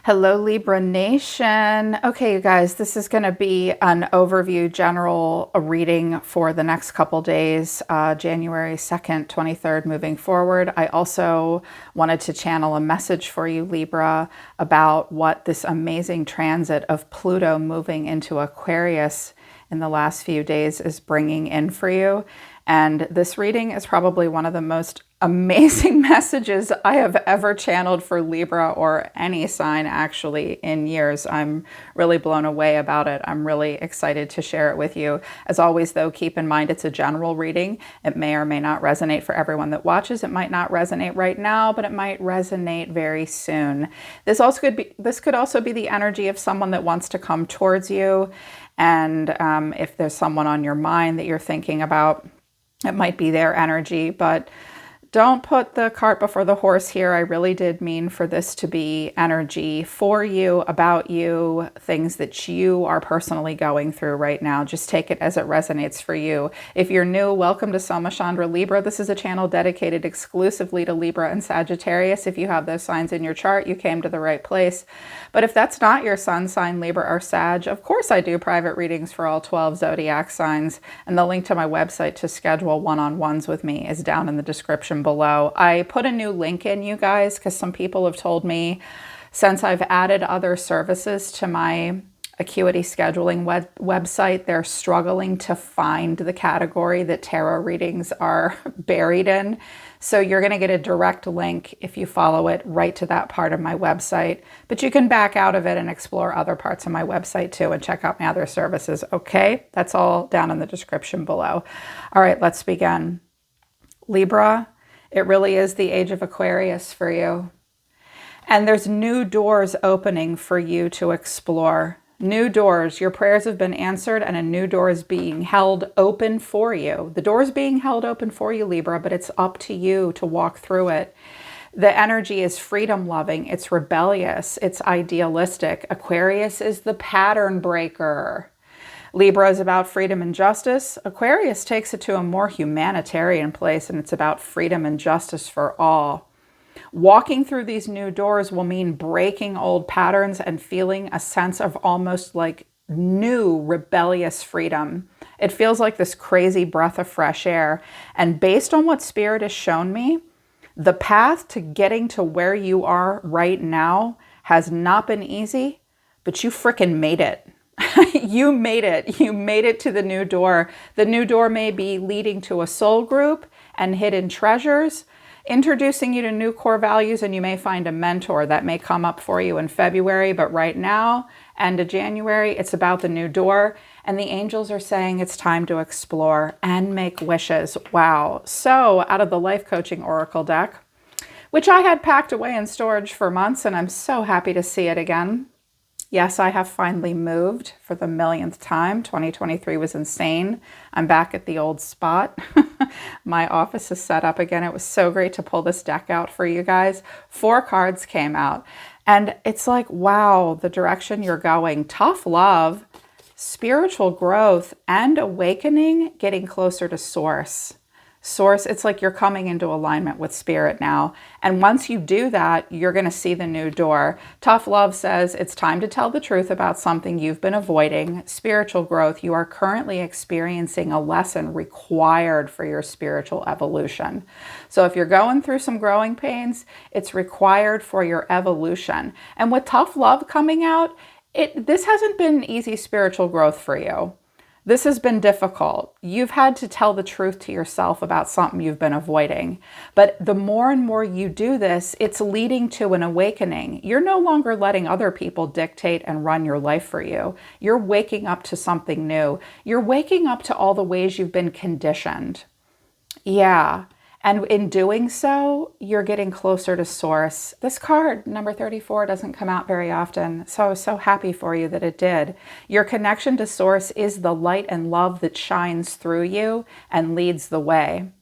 Hello, Libra Nation. Okay, you guys, this is going to be an overview general reading for the next couple days, January 2nd, 23rd, moving forward. I also wanted to channel a message for you, Libra, about what this amazing transit of Pluto moving into Aquarius in the last few days is bringing in for you. And this reading is probably one of the most amazing messages I have ever channeled for Libra or any sign actually in years. I'm really blown away about it. I'm really excited to share it with you. As always, though, keep in mind it's a general reading. It may or may not resonate for everyone that watches. It might not resonate right now, but it might resonate very soon. This could also be the energy of someone that wants to come towards you. And if there's someone on your mind that you're thinking about, it might be their energy, but don't put the cart before the horse here. I really did mean for this to be energy for you, about you, things that you are personally going through right now. Just take it as it resonates for you. If you're new, welcome to Soma Chandra Libra. This is a channel dedicated exclusively to Libra and Sagittarius. If you have those signs in your chart, you came to the right place. But if that's not your sun sign, Libra or Sag, of course I do private readings for all 12 zodiac signs. And the link to my website to schedule one-on-ones with me is down in the description below. I put a new link in, you guys, because some people have told me since I've added other services to my Acuity scheduling website, they're struggling to find the category that tarot readings are buried in. So you're going to get a direct link if you follow it right to that part of my website. But you can back out of it and explore other parts of my website too and check out my other services. Okay, that's all down in the description below. All right, let's begin. Libra, it really is the age of Aquarius for you. And there's new doors opening for you to explore. New doors. Your prayers have been answered and a new door is being held open for you. The door is being held open for you, Libra, but it's up to you to walk through it. The energy is freedom loving. It's rebellious. It's idealistic. Aquarius is the pattern breaker. Libra is about freedom and justice. Aquarius takes it to a more humanitarian place, and it's about freedom and justice for all. Walking through these new doors will mean breaking old patterns and feeling a sense of almost like new rebellious freedom. It feels like this crazy breath of fresh air. And based on what Spirit has shown me, the path to getting to where you are right now has not been easy, but you frickin' made it. You made it. You made it to the new door. The new door may be leading to a soul group and hidden treasures, introducing you to new core values, and you may find a mentor that may come up for you in February. But right now, end of January, it's about the new door. And the angels are saying it's time to explore and make wishes. Wow. So out of the Life Coaching Oracle deck, which I had packed away in storage for months, and I'm so happy to see it again. Yes, I have finally moved for the millionth time. 2023 was insane. I'm back at the old spot. My office is set up again. It was so great to pull this deck out for you guys. 4 cards came out. And it's like, wow, the direction you're going. Tough love, spiritual growth, and awakening, getting closer to source. Source, it's like you're coming into alignment with Spirit now. And once you do that, you're going to see the new door. Tough love says it's time to tell the truth about something you've been avoiding. Spiritual growth, you are currently experiencing a lesson required for your spiritual evolution. So if you're going through some growing pains, it's required for your evolution. And with tough love coming out, this hasn't been easy spiritual growth for you. This has been difficult. You've had to tell the truth to yourself about something you've been avoiding. But the more and more you do this, it's leading to an awakening. You're no longer letting other people dictate and run your life for you. You're waking up to something new. You're waking up to all the ways you've been conditioned. Yeah. And in doing so, you're getting closer to source. This card, number 34, doesn't come out very often. So I was so happy for you that it did. Your connection to source is the light and love that shines through you and leads the way.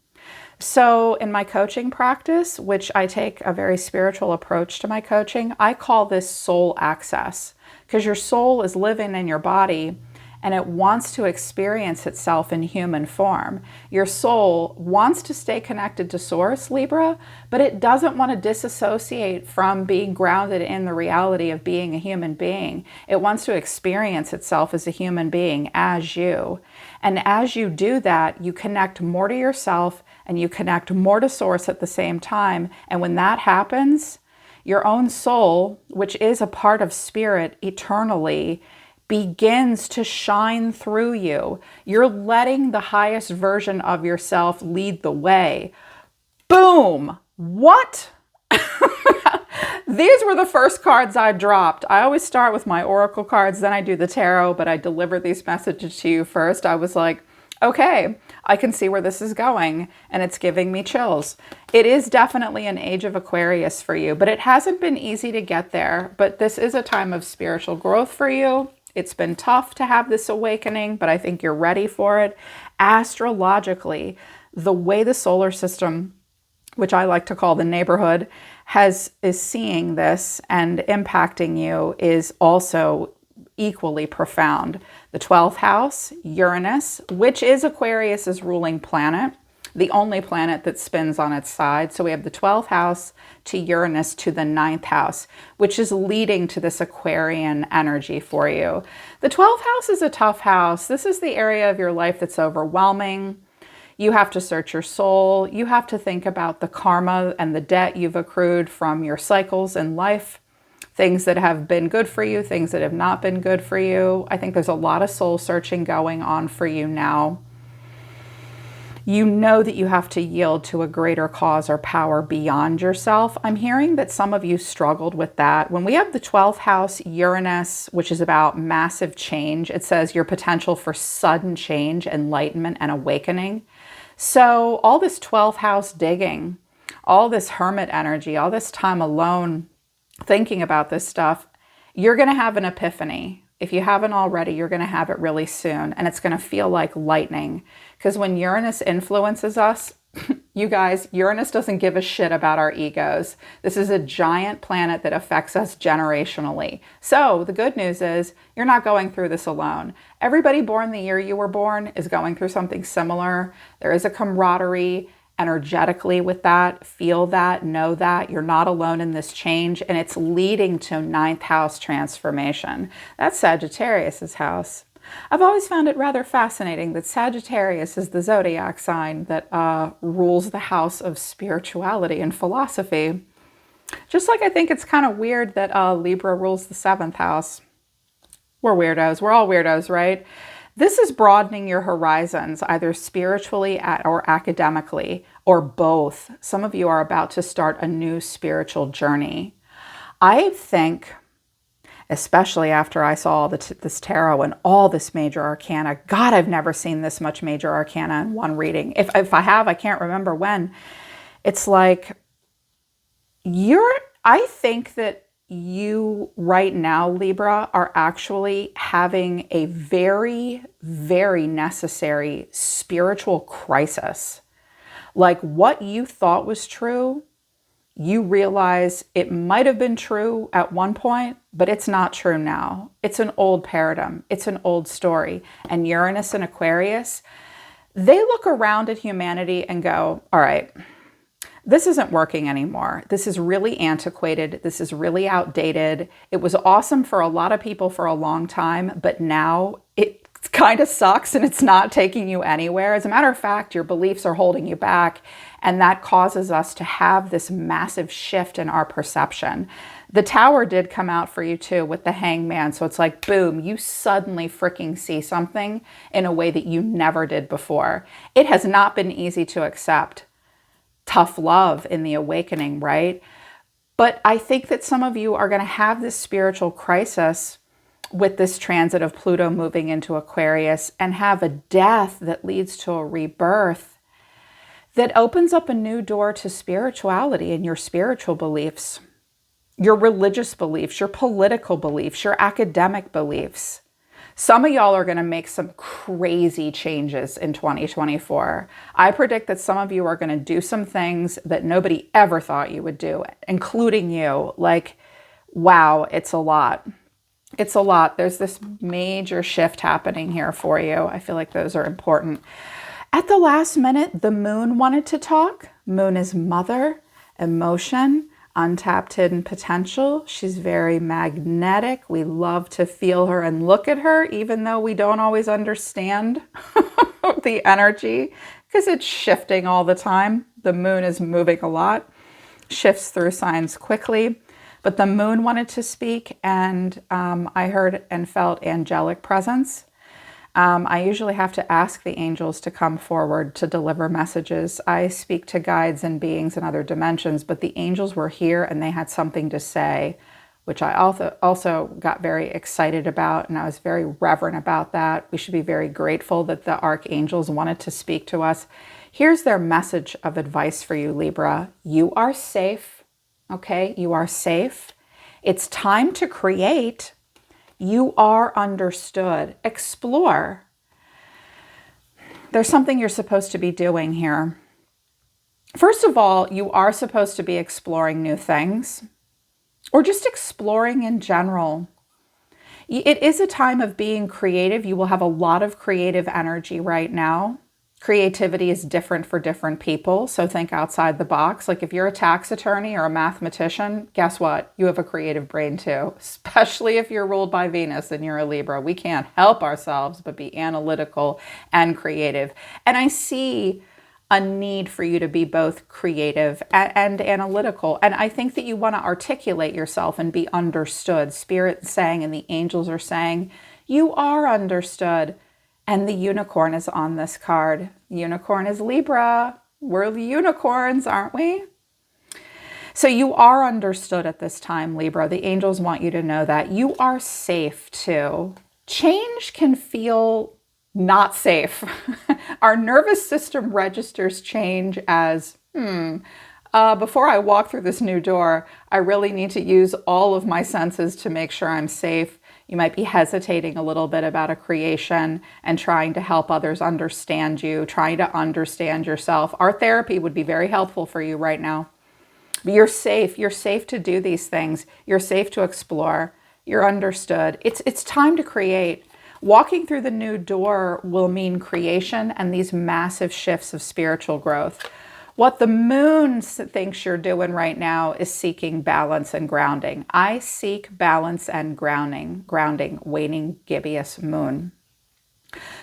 So in my coaching practice, which I take a very spiritual approach to my coaching, I call this soul access, because your soul is living in your body. and it wants to experience itself in human form. Your soul wants to stay connected to Source, Libra, but it doesn't want to disassociate from being grounded in the reality of being a human being. It wants to experience itself as a human being, as you. And as you do that, you connect more to yourself and you connect more to Source at the same time. And when that happens, your own soul, which is a part of spirit eternally, begins to shine through you. You're letting the highest version of yourself lead the way. Boom! What? These were the first cards I dropped. I always start with my oracle cards, then I do the tarot, but I deliver these messages to you first. I was like, okay, I can see where this is going, and it's giving me chills. It is definitely an age of Aquarius for you, but it hasn't been easy to get there. But this is a time of spiritual growth for you. It's been tough to have this awakening, but I think you're ready for it. Astrologically, the way the solar system, which I like to call the neighborhood, is seeing this and impacting you is also equally profound. The 12th house, Uranus, which is Aquarius's ruling planet, the only planet that spins on its side. So we have the 12th house to Uranus to the 9th house, which is leading to this Aquarian energy for you. The 12th house is a tough house. This is the area of your life that's overwhelming. You have to search your soul. You have to think about the karma and the debt you've accrued from your cycles in life. Things that have been good for you, things that have not been good for you. I think there's a lot of soul searching going on for you now. You know that you have to yield to a greater cause or power beyond yourself. I'm hearing that some of you struggled with that. When we have the 12th house, Uranus, which is about massive change, it says your potential for sudden change, enlightenment, and awakening. So all this 12th house digging, all this hermit energy, all this time alone, thinking about this stuff, you're going to have an epiphany. If you haven't already, you're going to have it really soon. And it's going to feel like lightning. Because when Uranus influences us, you guys, Uranus doesn't give a shit about our egos. This is a giant planet that affects us generationally. So the good news is you're not going through this alone. Everybody born the year you were born is going through something similar. There is a camaraderie energetically with that. Feel that, know that you're not alone in this change, and it's leading to 9th house transformation. That's Sagittarius's house. I've always found it rather fascinating that Sagittarius is the zodiac sign that rules the house of spirituality and philosophy. Just like I think it's kind of weird that Libra rules the 7th house. We're weirdos. We're all weirdos, right? This is broadening your horizons, either spiritually or academically, or both. Some of you are about to start a new spiritual journey. I think, especially after I saw this tarot and all this major arcana, God, I've never seen this much major arcana in one reading. If I have, I can't remember when. It's like, I think that you right now, Libra, are actually having a very, very necessary spiritual crisis. Like what you thought was true, you realize it might have been true at one point, but it's not true now. It's an old paradigm. It's an old story. And Uranus and Aquarius, they look around at humanity and go, all right, this isn't working anymore. This is really antiquated. This is really outdated. It was awesome for a lot of people for a long time, but now it kind of sucks and it's not taking you anywhere. As a matter of fact, your beliefs are holding you back, and that causes us to have this massive shift in our perception. The Tower did come out for you too with the Hangman. So it's like, boom, you suddenly freaking see something in a way that you never did before. It has not been easy to accept. Tough love in the awakening, right? But I think that some of you are going to have this spiritual crisis with this transit of Pluto moving into Aquarius and have a death that leads to a rebirth that opens up a new door to spirituality and your spiritual beliefs, your religious beliefs, your political beliefs, your academic beliefs. Some of y'all are going to make some crazy changes in 2024. I predict that some of you are going to do some things that nobody ever thought you would do, including you. Like, wow, it's a lot. It's a lot. There's this major shift happening here for you. I feel like those are important. At the last minute, the moon wanted to talk. Moon is mother, emotion, untapped hidden potential. She's very magnetic. We love to feel her and look at her, even though we don't always understand the energy, because it's shifting all the time. The moon is moving a lot, shifts through signs quickly. But the moon wanted to speak, and I heard and felt angelic presence. I usually have to ask the angels to come forward to deliver messages. I speak to guides and beings in other dimensions, but the angels were here and they had something to say, which I also got very excited about, and I was very reverent about that. We should be very grateful that the archangels wanted to speak to us. Here's their message of advice for you, Libra. You are safe. Okay, you are safe. It's time to create. You are understood. Explore. There's something you're supposed to be doing here. First of all, you are supposed to be exploring new things, or just exploring in general. It is a time of being creative. You will have a lot of creative energy right now. Creativity is different for different people, so think outside the box. Like if you're a tax attorney or a mathematician, guess what? You have a creative brain too, especially if you're ruled by Venus and you're a Libra. We can't help ourselves but be analytical and creative. And I see a need for you to be both creative and analytical. And I think that you want to articulate yourself and be understood. Spirit is saying, and the angels are saying, you are understood. And the unicorn is on this card. Unicorn is Libra. We're the unicorns, aren't we? So you are understood at this time, Libra. The angels want you to know that. You are safe too. Change can feel not safe. Our nervous system registers change as, before I walk through this new door, I really need to use all of my senses to make sure I'm safe. You might be hesitating a little bit about a creation and trying to help others understand you, trying to understand yourself. Our therapy would be very helpful for you right now. But you're safe. You're safe to do these things. You're safe to explore. You're understood. It's time to create. Walking through the new door will mean creation and these massive shifts of spiritual growth. What the moon thinks you're doing right now is seeking balance and grounding. I seek balance and grounding, waning gibbous moon.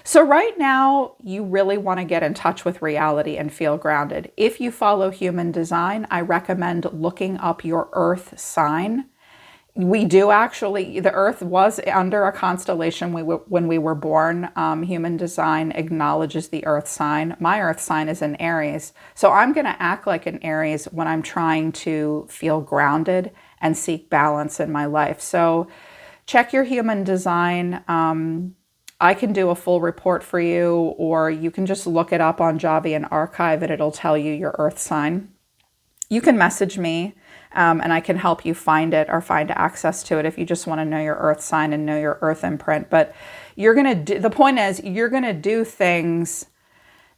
So right now, you really want to get in touch with reality and feel grounded. If you follow human design, I recommend looking up your earth sign. We do actually, the earth was under a constellation when we were born. Human design acknowledges the earth sign. My earth sign is in Aries. So I'm going to act like an Aries when I'm trying to feel grounded and seek balance in my life. So check your human design. I can do a full report for you, or you can just look it up on Javian Archive and it'll tell you your earth sign. You can message me and I can help you find it or find access to it if you just want to know your earth sign and know your earth imprint. But you're going to do, the point is, you're going to do things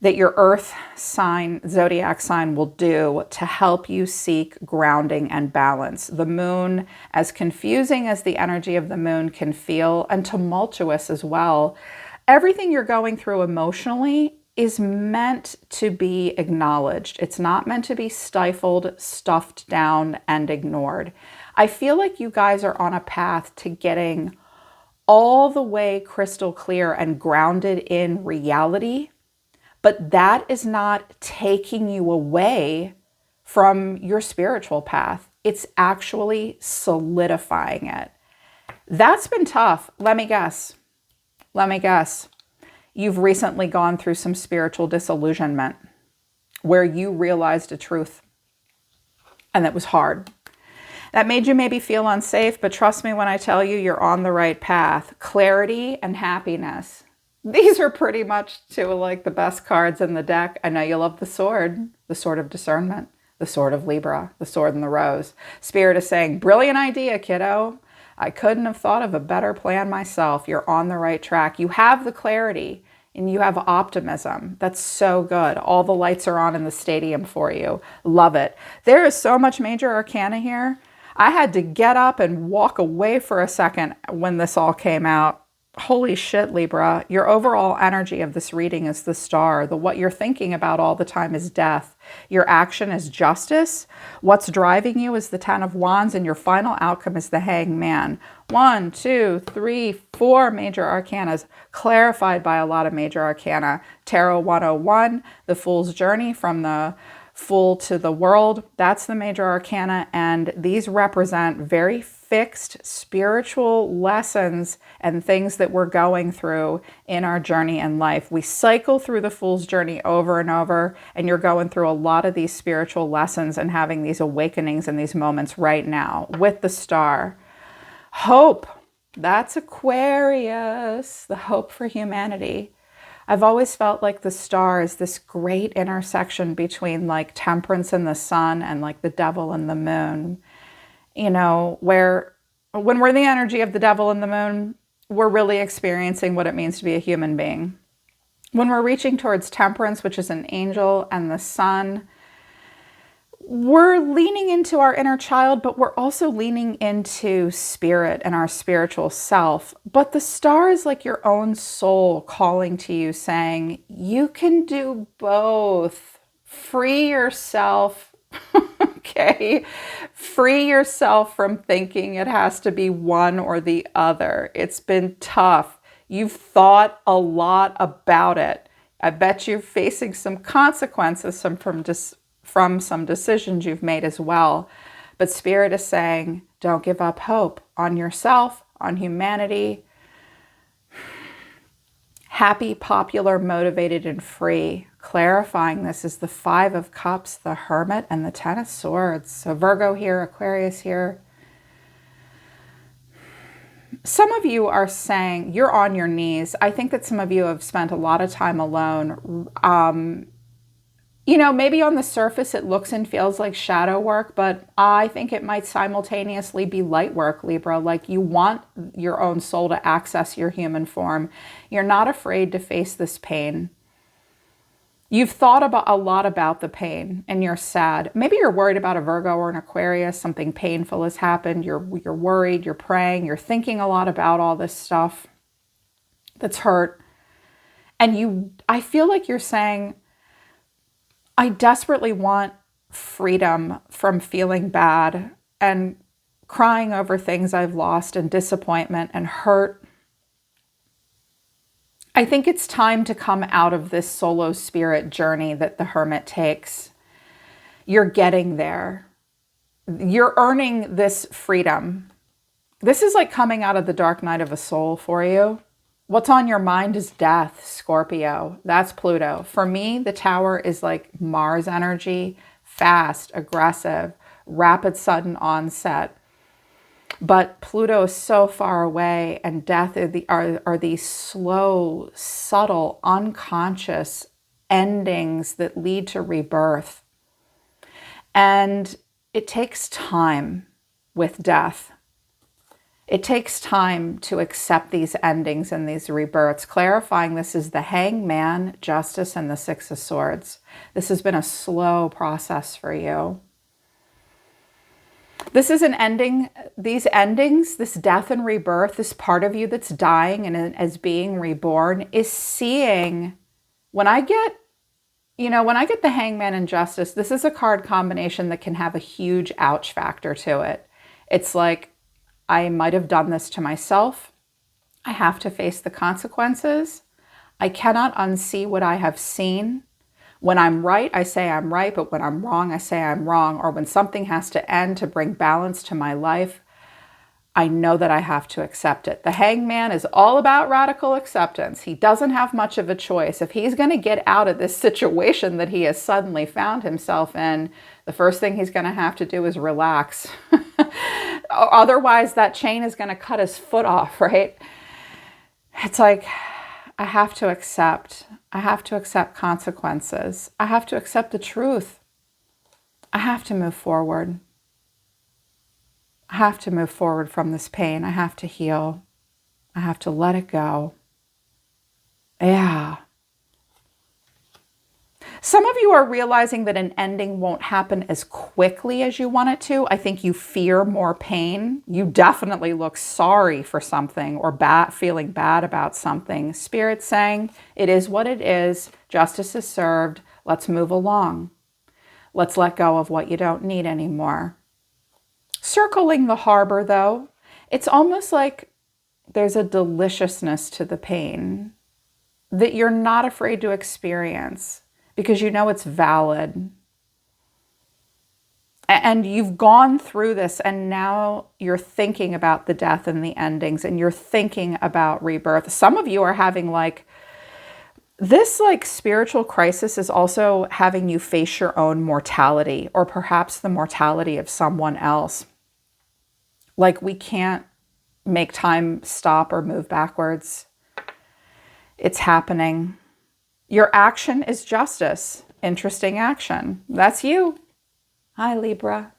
that your earth sign, zodiac sign, will do to help you seek grounding and balance. The moon, as confusing as the energy of the moon can feel, and tumultuous as well, everything you're going through emotionally is meant to be acknowledged. It's not meant to be stifled, stuffed down, and ignored. I feel like you guys are on a path to getting all the way crystal clear and grounded in reality, but that is not taking you away from your spiritual path. It's actually solidifying it. That's been tough. Let me guess. You've recently gone through some spiritual disillusionment where you realized a truth and that was hard. That made you maybe feel unsafe, but trust me when I tell you, you're on the right path. Clarity and happiness. These are pretty much two of like the best cards in the deck. I know you love the sword of discernment, the sword of Libra, the sword and the rose. Spirit is saying, brilliant idea, kiddo. I couldn't have thought of a better plan myself. You're on the right track. You have the clarity and you have optimism. That's so good. All the lights are on in the stadium for you. Love it. There is so much major arcana here. I had to get up and walk away for a second when this all came out. Holy shit, Libra. Your overall energy of this reading is the Star. What you're thinking about all the time is death. Your action is justice. What's driving you is the Ten of Wands, and your final outcome is the Hanged Man. 1, 2, 3, 4 major arcanas, clarified by a lot of major arcana. Tarot 101, the Fool's Journey from the Fool to the World. That's the major arcana, and these represent very fixed spiritual lessons and things that we're going through in our journey in life. We cycle through the Fool's Journey over and over, and you're going through a lot of these spiritual lessons and having these awakenings in these moments right now with the Star. Hope. That's Aquarius, the hope for humanity. I've always felt like the Star is this great intersection between like Temperance and the Sun and like the Devil and the Moon. You know, where when we're the energy of the Devil and the Moon, we're really experiencing what it means to be a human being. When we're reaching towards Temperance, which is an angel, and the Sun, we're leaning into our inner child, but we're also leaning into spirit and our spiritual self. But the Star is like your own soul calling to you, saying, you can do both. Free yourself. Okay. Free yourself from thinking it has to be one or the other. It's been tough. You've thought a lot about it. I bet you're facing some consequences from some decisions you've made as well. But Spirit is saying, don't give up hope on yourself, on humanity. Happy, popular, motivated, and free. Clarifying this is the Five of Cups, the Hermit, and the Ten of Swords. So Virgo here, Aquarius here. Some of you are saying you're on your knees. I think that some of you have spent a lot of time alone. You know, maybe on the surface it looks and feels like shadow work, but I think it might simultaneously be light work, Libra. Like you want your own soul to access your human form. You're not afraid to face this pain. You've thought about a lot about the pain and you're sad. Maybe you're worried about a Virgo or an Aquarius. Something painful has happened. You're worried, you're praying, you're thinking a lot about all this stuff that's hurt. And I feel like you're saying, I desperately want freedom from feeling bad and crying over things I've lost and disappointment and hurt. I think it's time to come out of this solo spirit journey that the Hermit takes. You're getting there. You're earning this freedom. This is like coming out of the dark night of a soul for you. What's on your mind is death, Scorpio. That's Pluto. For me, the Tower is like Mars energy, fast, aggressive, rapid, sudden onset. But Pluto is so far away, and death are these slow, subtle, unconscious endings that lead to rebirth. And it takes time with death. It takes time to accept these endings and these rebirths. Clarifying this is the Hanged Man, Justice, and the Six of Swords. This has been a slow process for you. This is an ending. These endings, this death and rebirth, this part of you that's dying and as being reborn is seeing, when I get the Hangman and Justice, this is a card combination that can have a huge ouch factor to it. It's like, I might have done this to myself. I have to face the consequences. I cannot unsee what I have seen. When I'm right, I say I'm right, but when I'm wrong, I say I'm wrong. Or when something has to end to bring balance to my life, I know that I have to accept it. The Hangman is all about radical acceptance. He doesn't have much of a choice. If he's going to get out of this situation that he has suddenly found himself in, the first thing he's going to have to do is relax. Otherwise, that chain is going to cut his foot off, right? It's like, I have to accept. I have to accept consequences. I have to accept the truth. I have to move forward. I have to move forward from this pain. I have to heal. I have to let it go. Yeah. Some of you are realizing that an ending won't happen as quickly as you want it to. I think you fear more pain. You definitely look sorry for something or feeling bad about something. Spirit's saying, it is what it is. Justice is served. Let's move along. Let's let go of what you don't need anymore. Circling the harbor, though, it's almost like there's a deliciousness to the pain that you're not afraid to experience because you know it's valid. And you've gone through this, and now you're thinking about the death and the endings, and you're thinking about rebirth. Some of you are having this spiritual crisis is also having you face your own mortality, or perhaps the mortality of someone else. Like, we can't make time stop or move backwards. It's happening. Your action is justice. Interesting action. That's you. Hi, Libra.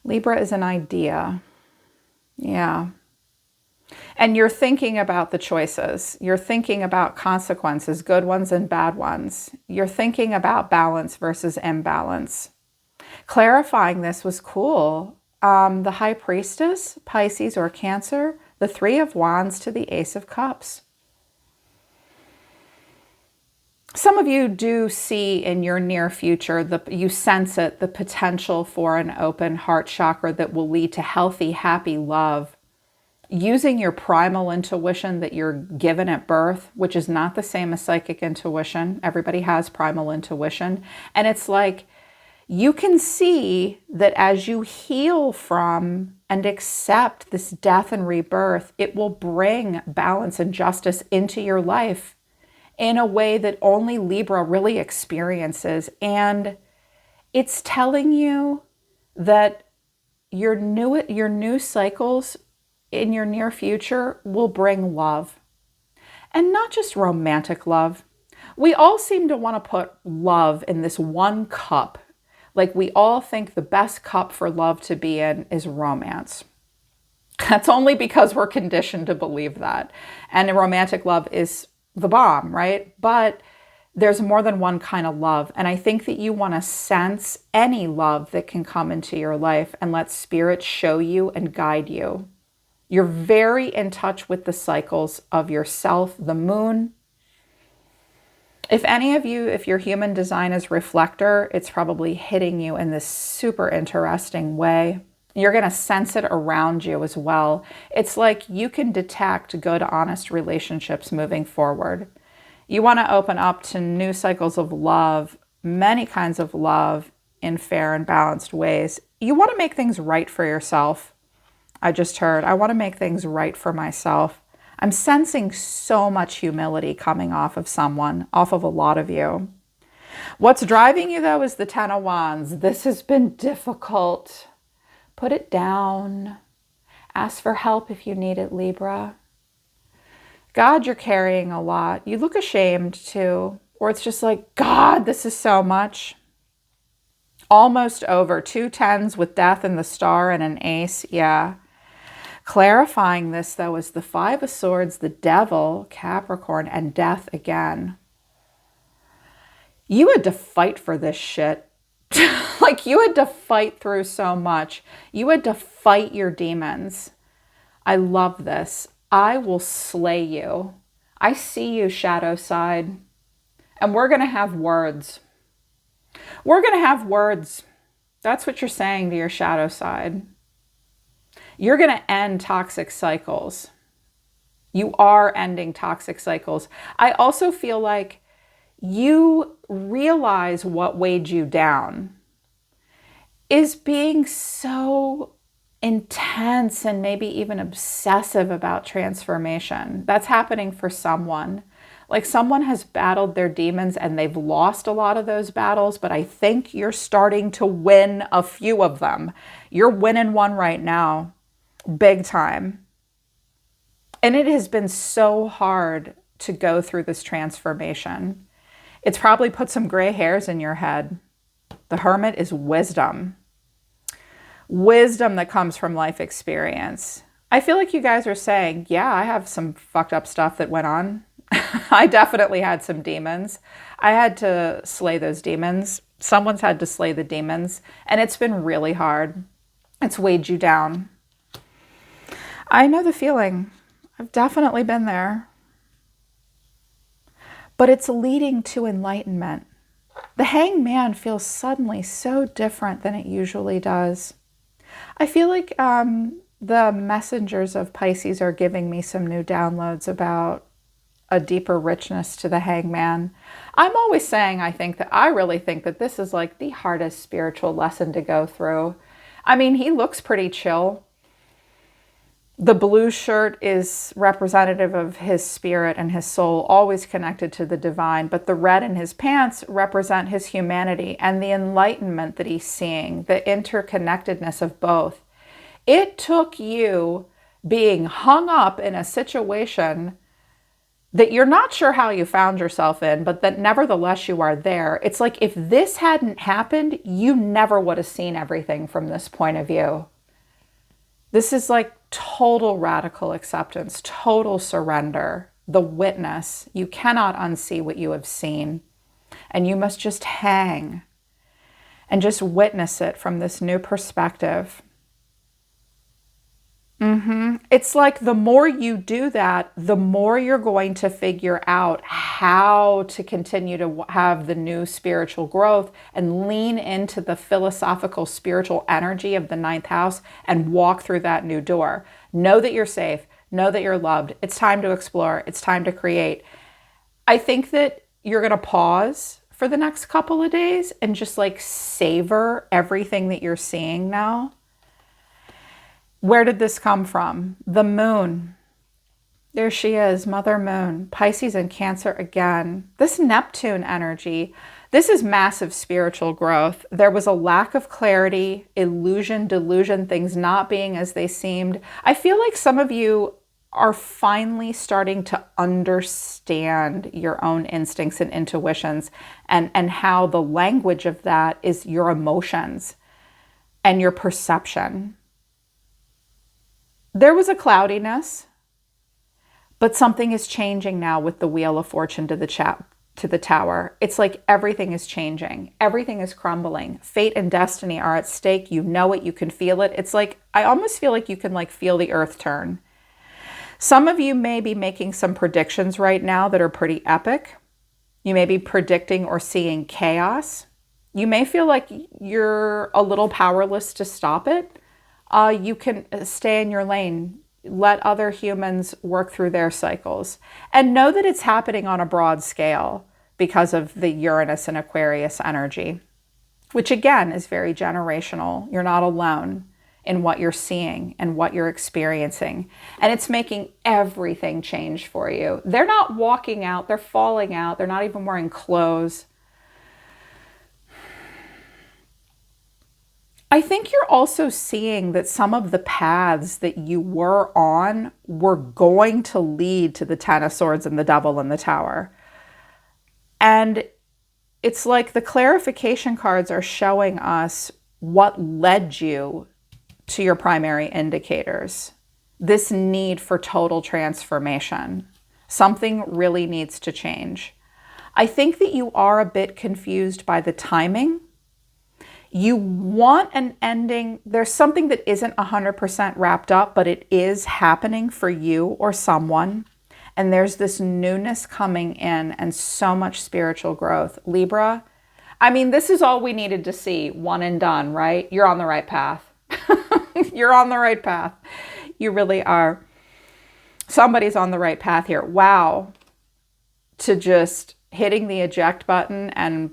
Libra is an idea. Yeah. And you're thinking about the choices. You're thinking about consequences, good ones and bad ones. You're thinking about balance versus imbalance. Clarifying this was cool. The High Priestess, Pisces or Cancer, the Three of Wands to the Ace of Cups. Some of you do see in your near future, you sense it, the potential for an open heart chakra that will lead to healthy, happy love. Using your primal intuition that you're given at birth, which is not the same as psychic intuition. Everybody has primal intuition. And it's like, you can see that as you heal from and accept this death and rebirth, it will bring balance and justice into your life in a way that only Libra really experiences. And it's telling you that your new cycles in your near future will bring love. And not just romantic love. We all seem to want to put love in this one cup. Like, we all think the best cup for love to be in is romance. That's only because we're conditioned to believe that. And romantic love is the bomb, right? But there's more than one kind of love. And I think that you want to sense any love that can come into your life and let spirit show you and guide you. You're very in touch with the cycles of yourself, the moon. If any of you, if your human design is reflector, it's probably hitting you in this super interesting way. You're going to sense it around you as well. It's like you can detect good, honest relationships moving forward. You want to open up to new cycles of love, many kinds of love in fair and balanced ways. You want to make things right for yourself. I just heard, I want to make things right for myself. I'm sensing so much humility coming off of someone, off of a lot of you. What's driving you, though, is the Ten of Wands. This has been difficult. Put it down. Ask for help if you need it, Libra. God, you're carrying a lot. You look ashamed, too. Or it's just like, God, this is so much. Almost over. 2 tens with death and the star and an ace. Yeah. Clarifying this, though, is the Five of Swords, the Devil, Capricorn, and death again. You had to fight for this shit. Like, you had to fight through so much. You had to fight your demons. I love this. I will slay you. I see you, shadow side. And we're going to have words. We're going to have words. That's what you're saying to your shadow side. You're going to end toxic cycles. You are ending toxic cycles. I also feel like you realize what weighed you down is being so intense and maybe even obsessive about transformation. That's happening for someone. Like, someone has battled their demons and they've lost a lot of those battles, but I think you're starting to win a few of them. You're winning one right now, big time. And it has been so hard to go through this transformation. It's probably put some gray hairs in your head. The Hermit is wisdom. Wisdom that comes from life experience. I feel like you guys are saying, yeah, I have some fucked up stuff that went on I definitely had some demons. I had to slay those demons. Someone's had to slay the demons, and it's been really hard. It's weighed you down. I know the feeling. I've definitely been there. But it's leading to enlightenment. The Hanged Man feels suddenly so different than it usually does. I feel like the messengers of Pisces are giving me some new downloads about a deeper richness to the Hanged Man. I'm always saying I really think that this is like the hardest spiritual lesson to go through. I mean, he looks pretty chill. The blue shirt is representative of his spirit and his soul, always connected to the divine, but the red in his pants represent his humanity and the enlightenment that he's seeing, the interconnectedness of both. It took you being hung up in a situation that you're not sure how you found yourself in, but that nevertheless you are there. It's like if this hadn't happened, you never would have seen everything from this point of view. This is like total radical acceptance, total surrender, the witness. You cannot unsee what you have seen, and you must just hang and just witness it from this new perspective. It's like the more you do that, the more you're going to figure out how to continue to have the new spiritual growth and lean into the philosophical spiritual energy of the ninth house and walk through that new door. Know that you're safe. Know that you're loved. It's time to explore. It's time to create. I think that you're going to pause for the next couple of days and just like savor everything that you're seeing now. Where did this come from? The moon. There she is, Mother Moon, Pisces and Cancer again. This Neptune energy, this is massive spiritual growth. There was a lack of clarity, illusion, delusion, things not being as they seemed. I feel like some of you are finally starting to understand your own instincts and intuitions and how the language of that is your emotions and your perception. There was a cloudiness, but something is changing now with the Wheel of Fortune to the Tower. It's like everything is changing. Everything is crumbling. Fate and destiny are at stake. You know it. You can feel it. It's like, I almost feel like you can like feel the earth turn. Some of you may be making some predictions right now that are pretty epic. You may be predicting or seeing chaos. You may feel like you're a little powerless to stop it. You can stay in your lane, let other humans work through their cycles, and know that it's happening on a broad scale because of the Uranus and Aquarius energy, which again is very generational. You're not alone in what you're seeing and what you're experiencing, and it's making everything change for you. They're not walking out, they're falling out, they're not even wearing clothes. I think you're also seeing that some of the paths that you were on were going to lead to the Ten of Swords and the Devil in the Tower. And it's like the clarification cards are showing us what led you to your primary indicators. This need for total transformation. Something really needs to change. I think that you are a bit confused by the timing. You want an ending. There's something that isn't 100% wrapped up, but it is happening for you or someone. And there's this newness coming in and so much spiritual growth. Libra, I mean, this is all we needed to see. One and done, right? You're on the right path. You're on the right path. You really are. Somebody's on the right path here. Wow. To just hitting the eject button and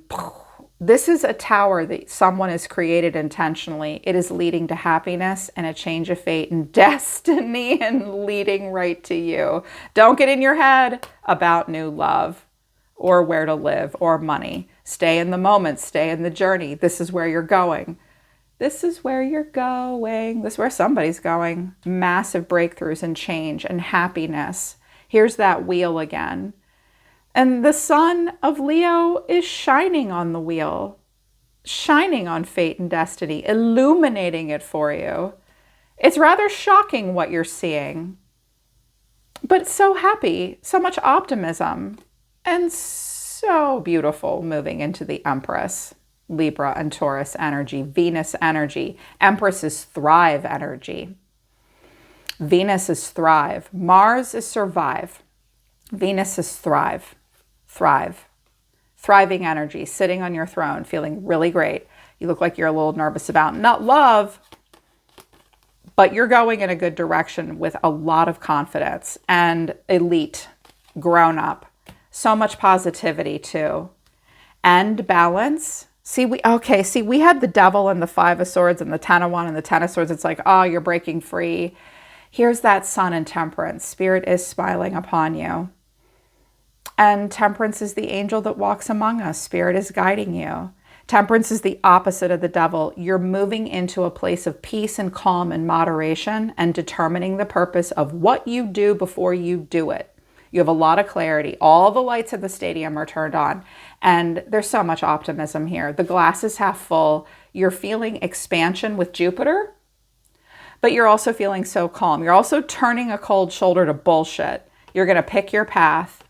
this is a tower that someone has created intentionally. It is leading to happiness and a change of fate and destiny and leading right to you. Don't get in your head about new love or where to live or money. Stay in the moment. Stay in the journey. This is where you're going. This is where you're going. This is where somebody's going. Massive breakthroughs and change and happiness. Here's that wheel again. And the sun of Leo is shining on the wheel, shining on fate and destiny, illuminating it for you. It's rather shocking what you're seeing. but so happy, so much optimism, and so beautiful moving into the Empress, Libra and Taurus energy, Venus energy. Empress is thrive energy. Venus is thrive. Mars is survive. Venus is thrive. Thrive. Thriving energy, sitting on your throne, feeling really great. You look like you're a little nervous about not love, but you're going in a good direction with a lot of confidence and elite, grown up. So much positivity too. And balance. See, we had the Devil and the Five of Swords and the Ten of Wands and the Ten of Swords. It's like, oh, you're breaking free. Here's that Sun and Temperance. Spirit is smiling upon you. And Temperance is the angel that walks among us. Spirit is guiding you. Temperance is the opposite of the Devil. You're moving into a place of peace and calm and moderation and determining the purpose of what you do before you do it. You have a lot of clarity. All the lights in the stadium are turned on. And there's so much optimism here. The glass is half full. You're feeling expansion with Jupiter, but you're also feeling so calm. You're also turning a cold shoulder to bullshit. You're going to pick your path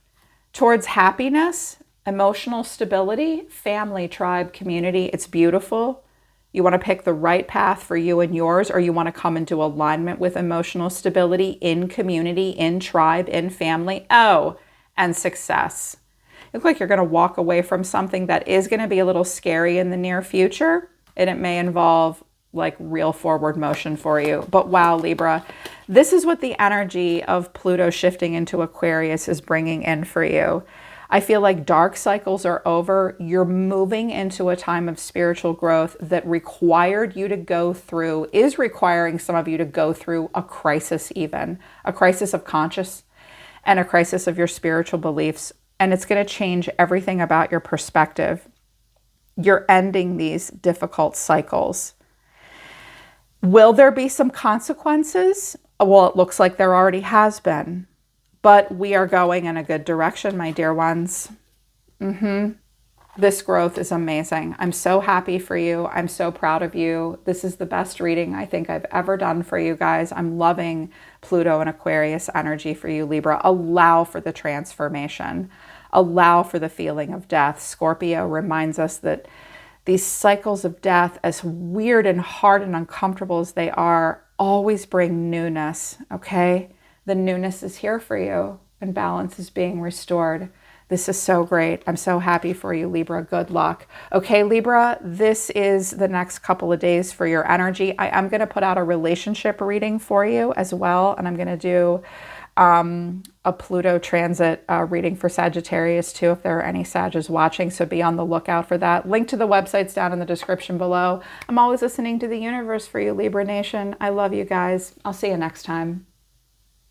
towards happiness, emotional stability, family, tribe, community. It's beautiful. You want to pick the right path for you and yours, or you want to come into alignment with emotional stability in community, in tribe, in family. Oh, and success. You look like you're going to walk away from something that is going to be a little scary in the near future, and it may involve like real forward motion for you. But wow, Libra, this is what the energy of Pluto shifting into Aquarius is bringing in for you. I feel like dark cycles are over. You're moving into a time of spiritual growth that required you to go through, is requiring some of you to go through a crisis even, a crisis of conscious and a crisis of your spiritual beliefs. And it's going to change everything about your perspective. You're ending these difficult cycles. Will there be some consequences? Well, it looks like there already has been. But we are going in a good direction, my dear ones. This growth is amazing. I'm so happy for you. I'm so proud of you. This is the best reading I think I've ever done for you guys. I'm loving Pluto and Aquarius energy for you, Libra. Allow for the transformation. Allow for the feeling of death. Scorpio reminds us that these cycles of death, as weird and hard and uncomfortable as they are, always bring newness, okay? The newness is here for you and balance is being restored. This is so great. I'm so happy for you, Libra. Good luck. Okay, Libra, this is the next couple of days for your energy. I am going to put out a relationship reading for you as well. And I'm going to do a Pluto transit reading for Sagittarius too, if there are any Sagittarius watching. So be on the lookout for that. Link to the websites down in the description below. I'm always listening to the universe for you, Libra Nation. I love you guys. I'll see you next time.